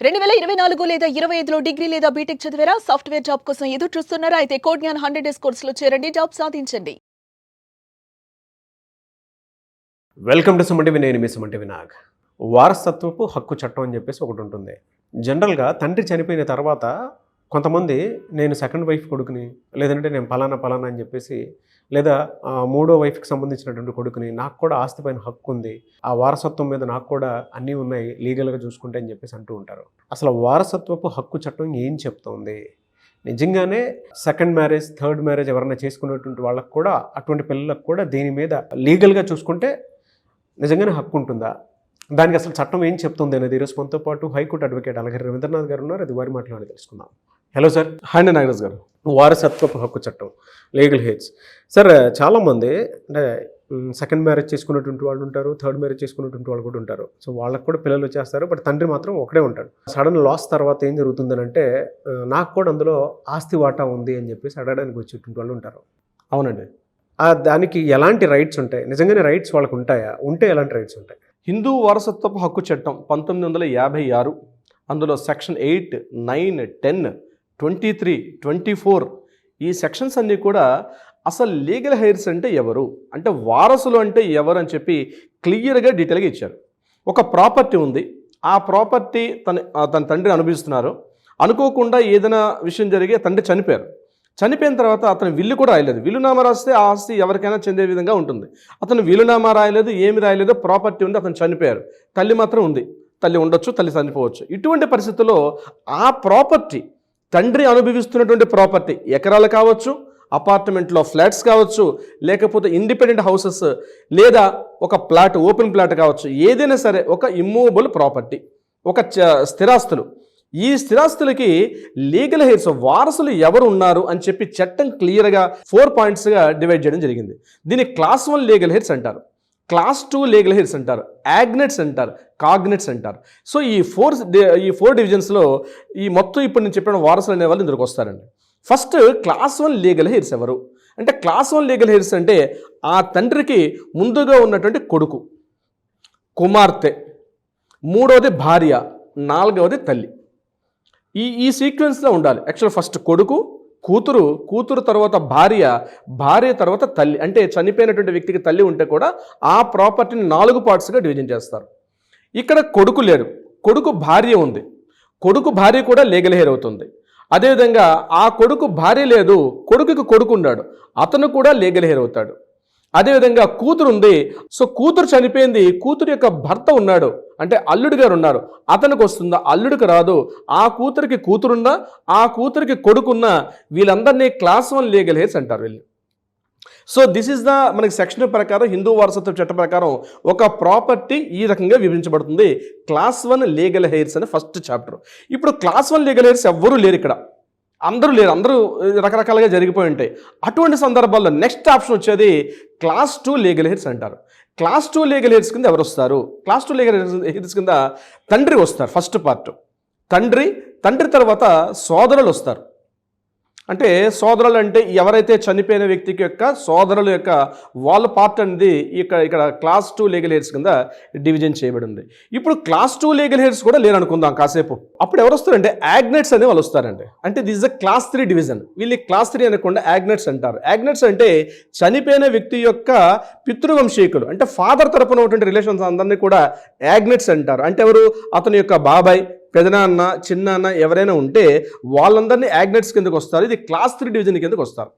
2024 లేదా 25లో డిగ్రీ లేదా బీటెక్ చదివారా? సాఫ్ట్వేర్ జాబ్ కోసం ఎదురు చూస్తున్నారా? అయితే కోడ్ జ్ఞాన్ 100 డేస్ కోర్సులో చేరండి, జాబ్ సాధించండి. Welcome to Suman TV. నేను మీ సుమన్ టీవీ నాగ్. వారసత్వపు హక్కు చట్టం అని చెప్పేసి ఒకటి ఉంటుంది. జనరల్గా తండ్రి చనిపోయిన తర్వాత కొంతమంది నేను సెకండ్ వైఫ్ కొడుకుని, లేదంటే నేను పలానా అని చెప్పేసి, లేదా మూడో వైఫ్కి సంబంధించినటువంటి కొడుకుని, నాకు కూడా ఆస్తి పైన హక్కు ఉంది, ఆ వారసత్వం మీద నాకు కూడా అన్నీ ఉన్నాయి లీగల్గా చూసుకుంటే అని చెప్పేసి అంటూ ఉంటారు. అసలు వారసత్వపు హక్కు చట్టం ఏం చెప్తోంది? నిజంగానే సెకండ్ మ్యారేజ్, థర్డ్ మ్యారేజ్ ఎవరైనా చేసుకునేటువంటి వాళ్ళకు కూడా, అటువంటి పిల్లలకు కూడా దీని మీద లీగల్గా చూసుకుంటే నిజంగానే హక్కు ఉంటుందా? దానికి అసలు చట్టం ఏం చెప్తుంది అనేది ఈరోజు మనతో పాటు హైకోర్టు అడ్వకేట్ అలగిరి రవీంద్రనాథ్ గారు ఉన్నారు. అది వారి మాటలోనే తెలుసుకుందాం. Hello sir. హాయ్ నాగరాజ్ గారు. వారసత్వపు హక్కు చట్టం, లీగల్ హెయిర్స్. సార్, చాలామంది అంటే సెకండ్ మ్యారేజ్ చేసుకున్నటువంటి వాళ్ళు ఉంటారు, థర్డ్ మ్యారేజ్ చేసుకున్నటువంటి వాళ్ళు కూడా ఉంటారు. సో వాళ్ళకు కూడా పిల్లలు వచ్చేస్తారు, బట్ తండ్రి మాత్రం ఒకడే ఉంటాడు. సడన్ లాస్ తర్వాత ఏం జరుగుతుందని అంటే, నాకు కూడా అందులో ఆస్తి వాటా ఉంది అని చెప్పేసి అడగడానికి వచ్చేటువంటి వాళ్ళు ఉంటారు. అవునండి. దానికి ఎలాంటి రైట్స్ ఉంటాయి? నిజంగానే రైట్స్ వాళ్ళకు ఉంటాయా? ఉంటే ఎలాంటి రైట్స్ ఉంటాయి? హిందూ వారసత్వపు హక్కు చట్టం 1956, అందులో సెక్షన్ 8, 9, 10, 23, 24 ఈ సెక్షన్స్ అన్నీ కూడా అసలు లీగల్ హెయిర్స్ అంటే ఎవరు, అంటే వారసులు అంటే ఎవరు అని చెప్పి క్లియర్గా డీటెయిల్గా ఇచ్చారు. ఒక ప్రాపర్టీ ఉంది, ఆ ప్రాపర్టీ తన తండ్రిని అనుభవిస్తున్నారు. అనుకోకుండా ఏదైనా విషయం జరిగి తండ్రి చనిపోయిన తర్వాత అతను విల్లు కూడా రాయలేదు. విల్లునామా రాస్తే ఆ ఆస్తి ఎవరికైనా చెందే విధంగా ఉంటుంది. అతను విల్లునామా రాయలేదు, ఏమి రాయలేదు, ప్రాపర్టీ ఉంది, అతను చనిపోయారు. తల్లి మాత్రం ఉంది. తల్లి ఉండొచ్చు, తల్లి చనిపోవచ్చు. ఇటువంటి పరిస్థితుల్లో ఆ ప్రాపర్టీ, తండ్రి అనుభవిస్తున్నటువంటి ప్రాపర్టీ, ఎకరాలు కావచ్చు, అపార్ట్మెంట్లో ఫ్లాట్స్ కావచ్చు, లేకపోతే ఇండిపెండెంట్ హౌసెస్, లేదా ఒక ప్లాట్, ఓపెన్ ప్లాట్ కావచ్చు, ఏదైనా సరే ఒక ఇమ్మూవబుల్ ప్రాపర్టీ, ఒక స్థిరాస్తులు, ఈ స్థిరాస్తులకి లీగల్ హెయిర్స్, వారసులు ఎవరు ఉన్నారు అని చెప్పి చట్టం క్లియర్గా 4 పాయింట్స్గా డివైడ్ చేయడం జరిగింది. దీన్ని క్లాస్ 1 లీగల్ హెయిర్స్ అంటారు, క్లాస్ 2 లీగల్ హెయిర్స్ అంటారు, యాగ్నెట్స్ అంటారు, కాగ్నెట్స్ అంటారు. సో ఈ ఫోర్ డివిజన్స్లో ఈ మొత్తం ఇప్పుడు నేను చెప్పిన వారసులు అనే వాళ్ళు ఇందులోకి వస్తారండి. ఫస్ట్ క్లాస్ 1 లీగల్ హెయిర్స్ ఎవరు అంటే, క్లాస్ 1 లీగల్ హెయిర్స్ అంటే ఆ తండ్రికి ముందుగా ఉన్నటువంటి కొడుకు, కుమార్తె, మూడవది భార్య, నాలుగవది తల్లి. ఈ సీక్వెన్స్లో ఉండాలి. యాక్చువల్ ఫస్ట్ కొడుకు, కూతురు తర్వాత భార్య తర్వాత తల్లి. అంటే చనిపోయినటువంటి వ్యక్తికి తల్లి ఉంటే కూడా ఆ ప్రాపర్టీని 4 పార్ట్స్గా డివిజన్ చేస్తారు. ఇక్కడ కొడుకు లేడు, కొడుకు భార్య ఉంది, కొడుకు భార్య కూడా లీగల్ హెయిర్ అవుతుంది. అదేవిధంగా ఆ కొడుకు భార్య లేదు, కొడుకుకి కొడుకు ఉన్నాడు, అతను కూడా లీగల్ హెయిర్ అవుతాడు. అదేవిధంగా కూతురు ఉంది, సో కూతురు చనిపోయింది, కూతురు యొక్క భర్త ఉన్నాడు, అంటే అల్లుడు గారు ఉన్నారు, అతనికి వస్తుందా? అల్లుడికి రాదు. ఆ కూతురికి కూతురున్నా, ఆ కూతురికి కొడుకున్నా, వీళ్ళందరినీ క్లాస్ 1 లీగల్ హెయిర్స్ అంటారు వీళ్ళు. సో దిస్ ఈజ్ మనకి సెక్షన్ ప్రకారం, హిందూ వారసత్వ చట్ట ప్రకారం ఒక ప్రాపర్టీ ఈ రకంగా విభజించబడుతుంది. క్లాస్ 1 లీగల్ హెయిర్స్ అనే ఫస్ట్ చాప్టర్. ఇప్పుడు క్లాస్ 1 లీగల్ హెయిర్స్ ఎవ్వరూ లేరు ఇక్కడ, అందరూ రకరకాలుగా జరిగిపోయి ఉంటాయి. అటువంటి సందర్భాల్లో నెక్స్ట్ ఆప్షన్ వచ్చేది క్లాస్ 2 లీగల్ హెయిర్స్ అంటారు. క్లాస్ 2 లీగల్ హెయిర్స్ కింద ఎవరు వస్తారు? క్లాస్ 2 లీగల్ హెయిర్స్ కింద తండ్రి వస్తారు. ఫస్ట్ పార్ట్ తండ్రి తర్వాత సోదరులు వస్తారు. అంటే సోదరులు అంటే ఎవరైతే చనిపోయిన వ్యక్తికి యొక్క సోదరుల యొక్క వాళ్ళ పార్ట్ అనేది ఇక్కడ క్లాస్ 2 లీగల్ హెయిర్స్ కింద డివిజన్ చేయబడింది. ఇప్పుడు క్లాస్ 2 లీగల్ హెయిర్స్ కూడా లేరనుకుందాం కాసేపు. అప్పుడు ఎవరు వస్తారంటే యాగ్నెట్స్ అనే వాళ్ళు వస్తారండి. అంటే దిస్ ఇస్ క్లాస్ 3 డివిజన్. వీళ్ళు క్లాస్ 3 అనకుండా యాగ్నెట్స్ అంటారు. యాగ్నెట్స్ అంటే చనిపోయిన వ్యక్తి యొక్క పితృవంశీకులు, అంటే ఫాదర్ తరపున ఉన్నటువంటి రిలేషన్స్ అందరినీ కూడా యాగ్నెట్స్ అంటారు. అంటే ఎవరు? అతని యొక్క బాబాయ్, పెదనాన్న, చిన్నాన్న ఎవరైనా ఉంటే వాళ్ళందరినీ యాగ్నెట్స్ కిందకు వస్తారు. ఇది క్లాస్ 3 డివిజన్ కిందకు వస్తారు.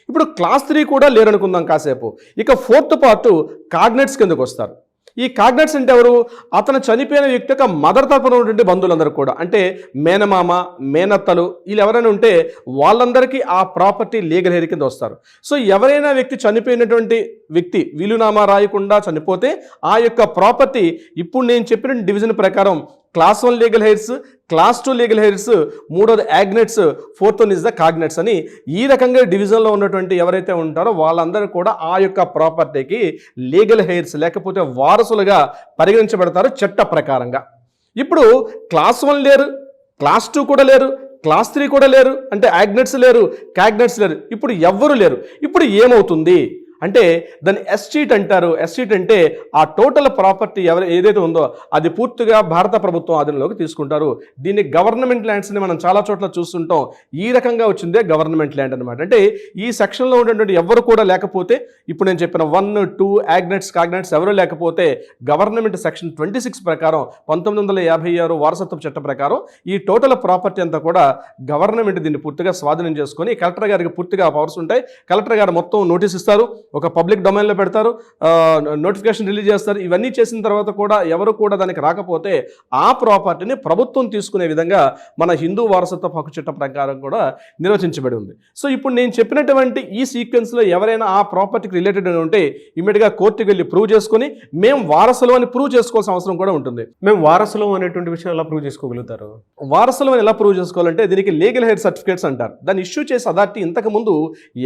ఇప్పుడు క్లాస్ 3 కూడా లేరనుకుందాం కాసేపు. ఇక 4th పార్ట్ కాగ్నెట్స్ కిందకు వస్తారు. ఈ కాగ్నెట్స్ అంటే ఎవరు? అతను చనిపోయిన వ్యక్తి యొక్క మదర్ తరపున ఉన్నటువంటి బంధువులందరూ కూడా, అంటే మేనమామ, మేనత్తలు, వీళ్ళు ఎవరైనా ఉంటే వాళ్ళందరికీ ఆ ప్రాపర్టీ లీగల్ హెయిర్ కింద వస్తారు. సో ఎవరైనా వ్యక్తి చనిపోయినటువంటి వ్యక్తి విలునామా రాయకుండా చనిపోతే ఆ యొక్క ప్రాపర్టీ ఇప్పుడు నేను చెప్పిన డివిజన్ ప్రకారం class 1 legal hairs, class 2 legal hairs, మూడోది యాగ్నెట్స్, 4th ఇస్ ద కాగ్నెట్స్ అని ఈ రకంగా డివిజన్లో ఉన్నటువంటి ఎవరైతే ఉంటారో వాళ్ళందరూ కూడా ఆ యొక్క ప్రాపర్టీకి లీగల్ హెయిర్స్ లేకపోతే వారసులుగా పరిగణించబడతారు చట్ట ప్రకారంగా. ఇప్పుడు క్లాస్ 1 లేరు, క్లాస్ 2 కూడా లేరు, క్లాస్ 3 కూడా లేరు, అంటే యాగ్నెట్స్ లేరు, కాగ్నెట్స్ లేరు, ఇప్పుడు ఎవ్వరు లేరు. ఇప్పుడు ఏమవుతుంది అంటే దాన్ని ఎస్టీట్ అంటారు. ఎస్టీట్ అంటే ఆ టోటల్ ప్రాపర్టీ ఏదైతే ఉందో అది పూర్తిగా భారత ప్రభుత్వం ఆధీనంలోకి తీసుకుంటారు. దీన్ని గవర్నమెంట్ ల్యాండ్స్ ని మనం చాలా చోట్ల చూస్తుంటాం. ఈ రకంగా వచ్చిందే గవర్నమెంట్ ల్యాండ్ అనమాట. అంటే ఈ సెక్షన్లో ఉన్నటువంటి ఎవరు కూడా లేకపోతే, ఇప్పుడు నేను చెప్పిన 1, 2 యాగ్నెట్స్ కాగ్నెట్స్ ఎవరు లేకపోతే గవర్నమెంట్ సెక్షన్ 26 ప్రకారం 1956 వారసత్వ చట్టం ప్రకారం ఈ టోటల్ ప్రాపర్టీ అంతా కూడా గవర్నమెంట్ దీన్ని పూర్తిగా స్వాధీనం చేసుకొని కలెక్టర్ గారికి పూర్తిగా పవర్స్ ఉంటాయి. కలెక్టర్ గారు మొత్తం నోటీస్ ఇస్తారు, ఒక పబ్లిక్ డొమైన్లో పెడతారు, నోటిఫికేషన్ రిలీజ్ చేస్తారు. ఇవన్నీ చేసిన తర్వాత కూడా ఎవరు కూడా దానికి రాకపోతే ఆ ప్రాపర్టీని ప్రభుత్వం తీసుకునే విధంగా మన హిందూ వారసత్వ హక్కు చట్టం ప్రకారం కూడా నిర్వచించబడి ఉంది. సో ఇప్పుడు నేను చెప్పినటువంటి ఈ సీక్వెన్స్లో ఎవరైనా ఆ ప్రాపర్టీకి రిలేటెడ్ ఉంటే ఇమీడియట్గా కోర్టుకి వెళ్ళి ప్రూవ్ చేసుకుని మేము వారసులు అని ప్రూవ్ చేసుకోవాల్సిన అవసరం కూడా ఉంటుంది. మేము వారసులు అనేటువంటి విషయం ఎలా ప్రూవ్ చేసుకోగలుగుతారు? వారసులు అని ఎలా ప్రూవ్ చేసుకోవాలంటే దీనికి లీగల్ హెయిర్ సర్టిఫికేట్స్ అంటారు. దాన్ని ఇష్యూ చేసే అథారిటీ ఇంతకుముందు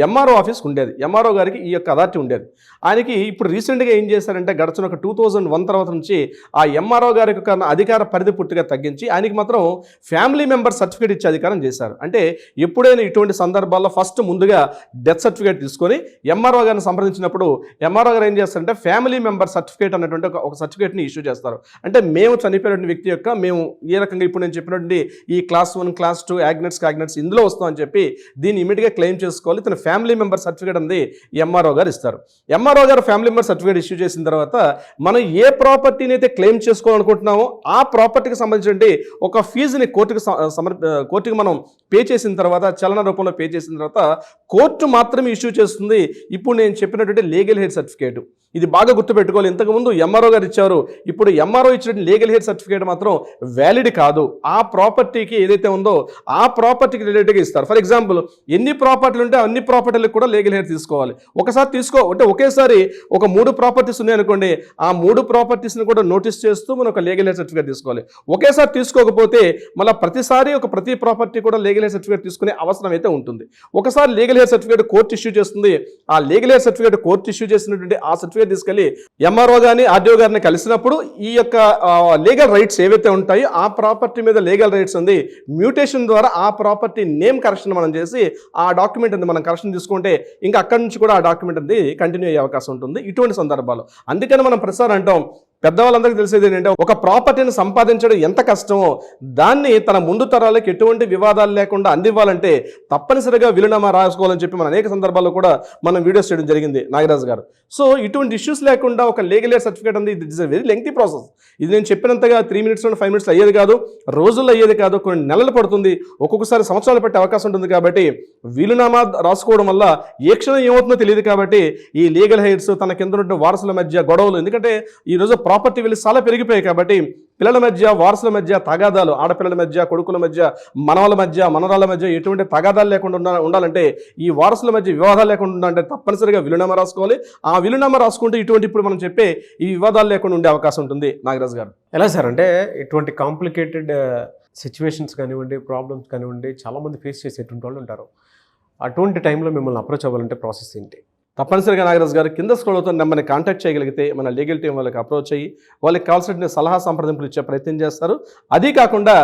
ఎంఆర్ఓ ఆఫీస్కి ఉండేది. ఎంఆర్ఓ గారికి ఈ యొక్క అథారిటీ ఉండేది. ఆయనకి ఇప్పుడు రీసెంట్గా ఏం చేశారంటే గడిచిన ఒక 2001 తర్వాత నుంచి ఆ ఎంఆర్ఓ గారికి ఒక అధికార పరిధి పూర్తిగా తగ్గించి ఆయనకి మాత్రం ఫ్యామిలీ మెంబర్ సర్టిఫికేట్ ఇచ్చే అధికారం చేశారు. అంటే ఎప్పుడైనా ఇటువంటి సందర్భాల్లో ఫస్ట్ ముందుగా డెత్ సర్టిఫికేట్ తీసుకొని ఎంఆర్ఓ గారిని సంప్రదించినప్పుడు ఎంఆర్ఓ గారు ఏం చేస్తారంటే ఫ్యామిలీ మెంబర్ సర్టిఫికేట్ అన్నటువంటి ఒక సర్టిఫికేట్ని ఇష్యూ చేస్తారు. అంటే మేము చనిపోయినటువంటి వ్యక్తి యొక్క మేము ఏ రకంగా ఇప్పుడు నేను చెప్పినటువంటి ఈ క్లాస్ 1, క్లాస్ 2 యాగ్నెట్స్ కాగ్నెట్స్ ఇందులో వస్తామని చెప్పి దీన్ని ఇమీడియట్గా క్లెయిమ్ చేసుకోవాలి. తన ఫ్యామిలీ మెంబర్ సర్టిఫికేట్ అనేది ఎంఆర్ఓ గారు ఇస్తారు. ఎంఆర్ఓ గారు ఫ్యామిలీ మెంబర్ సర్టిఫికేట్ ఇష్యూ చేసిన తర్వాత మనం ఏ ప్రాపర్టీని అయితే క్లెయిమ్ చేసుకోవాలనుకుంటున్నామో ఆ ప్రాపర్టీకి సంబంధించి ఒక ఫీజుని కోర్టుకి మనం పే చేసిన తర్వాత చలన రూపంలో పే చేసిన తర్వాత కోర్టు మాత్రమే ఇష్యూ చేస్తుంది ఇప్పుడు నేను చెప్పినటువంటి లీగల్ హెయిర్ సర్టిఫికేట్. ఇది బాగా గుర్తుపెట్టుకోవాలి. ఇంతకుముందు ఎంఆర్ఓ గారు ఇచ్చారు, ఇప్పుడు ఎంఆర్ఓ ఇచ్చిన లీగల్ హెయిర్ సర్టిఫికేట్ మాత్రం వ్యాలిడ్ కాదు. ఆ ప్రాపర్టీకి ఏదైతే ఉందో ఆ ప్రాపర్టీకి రిలేటెడ్గా ఇస్తారు. ఫర్ ఎగ్జాంపుల్ ఎన్ని ప్రాపర్టీలు ఉంటే అన్ని ప్రాపర్టీలకు కూడా లీగల్ హెయిర్ తీసుకోవాలి. ఒకసారి అంటే ఒకేసారి ఒక 3 ప్రాపర్టీస్ ఉన్నాయనుకోండి, ఆ 3 ప్రాపర్టీస్ని కూడా నోటీస్ చేస్తూ మనం ఒక లీగల్ హెయిర్ సర్టిఫికేట్ తీసుకోవాలి. ఒకేసారి తీసుకోకపోతే మళ్ళీ ప్రతిసారి ప్రతి ప్రాపర్టీ కూడా లీగల్ హెయిర్ సర్టిఫికేట్ తీసుకునే అవసరం అయితే ఉంటుంది. ఒకసారి legal heir certificate court issue చేస్తుంది. ఆ legal heir certificate court issue చేసినటువంటి ఆ సర్టిఫికేట్ తీసుకెళ్లి ఎంఆర్ఓ గారిని ఆర్డీఓ గారిని కలిసినప్పుడు ఈ యొక్క లీగల్ రైట్స్ ఏవైతే ఉంటాయో ఆ ప్రాపర్టీ మీద లీగల్ రైట్స్ ఉంది. మ్యూటేషన్ ద్వారా ఆ ప్రాపర్టీ నేమ్ కరెక్షన్ మనం చేసి ఆ డాక్యుమెంట్ ఉంది మనం కరెక్షన్ తీసుకుంటే ఇంకా అక్కడి నుంచి కూడా ఆ డాక్యుమెంట్ ఉంది కంటిన్యూ అయ్యే అవకాశం ఉంటుంది ఇటువంటి సందర్భాలు. అందుకని మనం ప్రతిసారి అంటాం, పెద్దవాళ్ళందరికీ తెలిసేది ఏంటంటే ఒక ప్రాపర్టీని సంపాదించడం ఎంత కష్టమో దాన్ని తన ముందు తరాలకు ఎటువంటి వివాదాలు లేకుండా అందివ్వాలంటే తప్పనిసరిగా వీలునామా రాసుకోవాలని చెప్పి మన అనేక సందర్భాల్లో కూడా మనం వీడియోస్ చేయడం జరిగింది నాగరాజు గారు. సో ఇటువంటి ఇష్యూస్ లేకుండా ఒక లీగల్ హెయిర్ సర్టిఫికేట్ అనేది it is very lengthy process. ఇది నేను చెప్పినంతగా 3 minutes 5 minutes అయ్యేది కాదు, రోజుల్లో అయ్యేది కాదు, కొన్ని నెలలు పడుతుంది, ఒక్కొక్కసారి సంవత్సరాలు పట్టే అవకాశం ఉంటుంది. కాబట్టి వీలునామా రాసుకోవడం వల్ల ఏ క్షణం ఏమవుతుందో తెలియదు. కాబట్టి ఈ లీగల్ హెయిర్స్ తన కింద ఉన్న వారసుల మధ్య గొడవలు, ఎందుకంటే ఈరోజు ప్రాపర్టీ వెళ్ళి చాలా పెరిగిపోయాయి కాబట్టి పిల్లల మధ్య వారసుల మధ్య తగాదాలు, ఆడపిల్లల మధ్య కొడుకుల మధ్య మనవల మధ్య మనరాల మధ్య ఎటువంటి తగాదాలు లేకుండా ఉండాలంటే ఈ వారసుల మధ్య వివాదాలు లేకుండా ఉండాలంటే తప్పనిసరిగా వీలునామా రాసుకోవాలి. ఆ వీలునామా రాసుకుంటే ఇటువంటి ఇప్పుడు మనం చెప్పే ఈ వివాదాలు లేకుండా ఉండే అవకాశం ఉంటుంది. నాగరాజు గారు ఎలా సార్, అంటే ఇటువంటి కాంప్లికేటెడ్ సిచ్యువేషన్స్ కానివ్వండి, ప్రాబ్లమ్స్ కానివ్వండి చాలామంది ఫేస్ చేసేటువంటి వాళ్ళు ఉంటారు. అటువంటి టైంలో మిమ్మల్ని అప్రోచ్ అవ్వాలంటే ప్రాసెస్ ఏంటి? తప్పనిసరిగా నాగరాజు గారు కింద స్క్రోల్ అవుతున్న నెంబర్ని కాంటాక్ట్ చేయగలిగితే మన లీగల్ టీం వాళ్ళకి అప్రోచ్ అయ్యి వాళ్ళకి కావాల్సిన సలహా సంప్రదింపులు ఇచ్చే ప్రయత్నం చేస్తారు. అదీ కాకుండా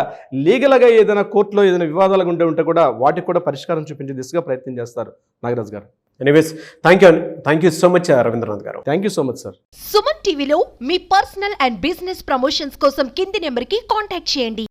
లీగల్గా ఏదైనా కోర్టులో ఏదైనా వివాదాలు ఉంటే కూడా వాటికి కూడా పరిష్కారం చూపించే దిశగా ప్రయత్నం చేస్తారు Nagaraju garu. Anyways thank you so much Ravindranath garu. Thank you so much sir. Suman టీవీలో మీ పర్సనల్ అండ్ బిజినెస్ ప్రమోషన్స్ కోసం కింది నెంబర్కి కాంటాక్ట్ చేయండి.